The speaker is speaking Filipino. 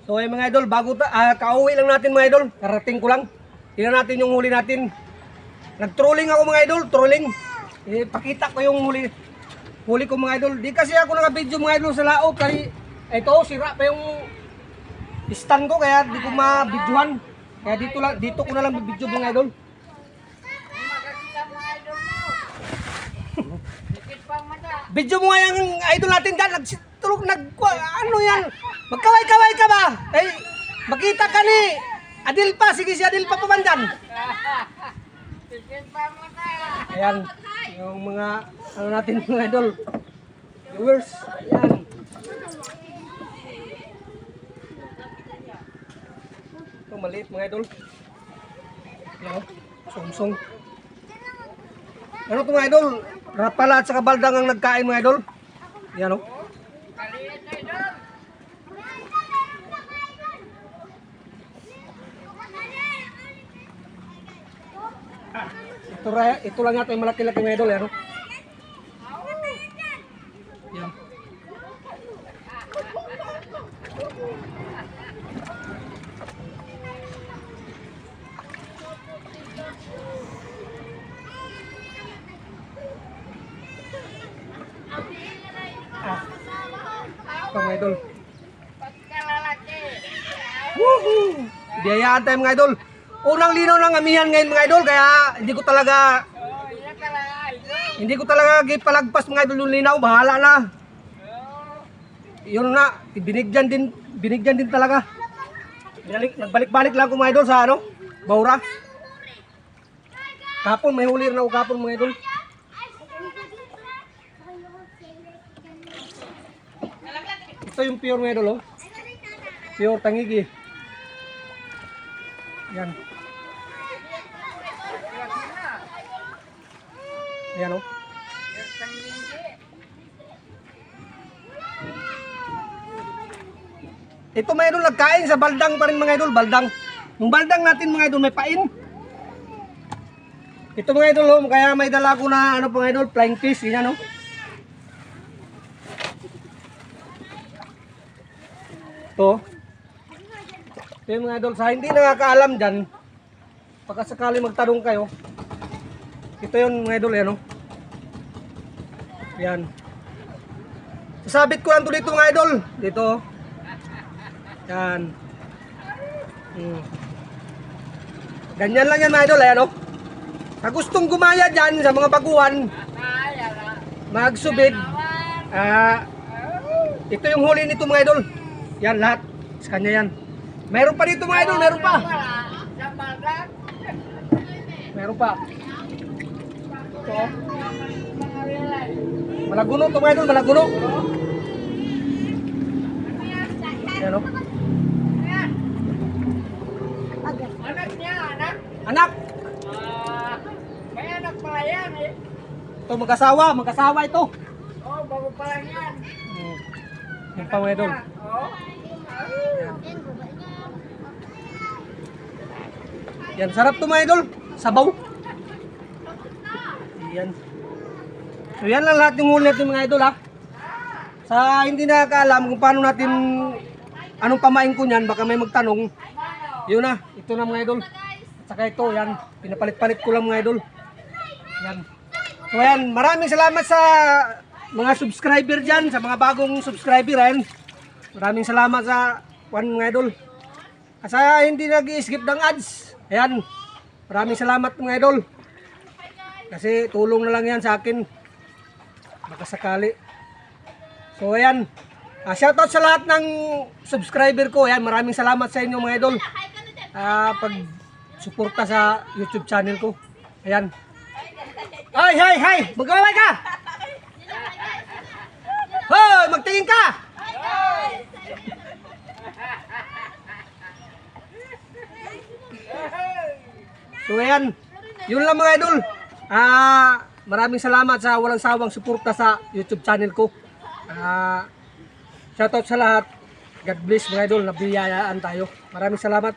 So ay mga idol, kauwi lang natin mga idol. Karating ko lang. Tingnan natin yung huli natin. Nag-trolling ako mga idol, trolling. Pakita ko yung huli ko mga idol. Di kasi ako naka-video mga idol sa laot. Kasi ito, sira pa yung stand ko kaya di ko ma-videohan. Kaya dito ko na lang video mga idol. Video mo nga yung idol natin dyan. Ano yan? Magkaway-kaway ka ba? Eh, makita ka ni Adil pa. Sige si Adil pa pamandan. Ayan. Yung mga, ano natin mga idol. Viewers. Ayan. Ito maliit mga idol. Ayan. Sungsong. Ano ito mga idol? Rapala at saka baldang ang nagkain mga idol. Ayan o. Ito lang yata yung malaki-laki mga idol. Ayan o. Ayan. Ito mga idol. Woohoo! Biyayaan tayo mga idol. Unang linaw ng amihan ngayon mga idol. Kaya hindi ko talaga gipalagpas mga idol yung linaw. Bahala na. Yun na. Binigyan din talaga. Nagbalik-balik lang ko mga idol sa Baura. Kapon may huli rin ako kapon mga idol. Ito yung pure mga idol, oh. Pure tangigi. Yan. Yan, oh. Ito mga idol, nagkain sa baldang pa rin mga idol, baldang. Yung baldang natin mga idol, may pain. Ito mga idol, oh, kaya may dala ko na mga idol, flying fish, yan, oh. Ito yung mga idol, sa hindi nakakaalam dyan, pagkasakali magtanong kayo, ito yun mga idol, yan o. Yan. Sasabit ko lang ito dito mga idol. Dito. Yan. Ganyan lang yan mga idol, ayan o. Sa gustong gumaya dyan sa mga baguhan, magsubid, ito yung huli nito mga idol. Yan lahat. Sa kanya yan. Meron pa dito mga idol. Meron pa. Meron pa. Ito. Malaguno ito mga idol. Malaguno. Yan o. Anak niya, anak? Anak. May anak pala yan eh. Ito magkasawa. Magkasawa ito. Oh, bago pa lang yan. Yan pa mga idol. Oh. Yan, sarap to mga idol. Sabaw. Yan. So yan lang lahat yung huli natin mga idol ha. Sa hindi nakakaalam kung paano natin, anong pamain ko niyan, baka may magtanong. Yun na, ito na mga idol. At saka ito, yan, pinapalit-palit ko lang mga idol. Yan. So yan, maraming salamat sa mga subscriber dyan, sa mga bagong subscriber yan. Maraming salamat sa mga idol. Sa hindi nag-i-skip ng ads. Ayan. Maraming salamat mga idol. Kasi tulong na lang yan sa akin. Baka sakali. So ayan. Shoutout sa lahat ng subscriber ko. Ayan. Maraming salamat sa inyo mga idol. Pag suporta sa YouTube channel ko. Ayan. Ay, hay, hay! Magkaway ka! Hoy! Magtingin ka! So ayan, yun lang mga idol. Maraming salamat sa walang sawang suporta sa YouTube channel ko. Shoutout sa lahat. God bless mga idol, nabiyayaan tayo. Maraming salamat.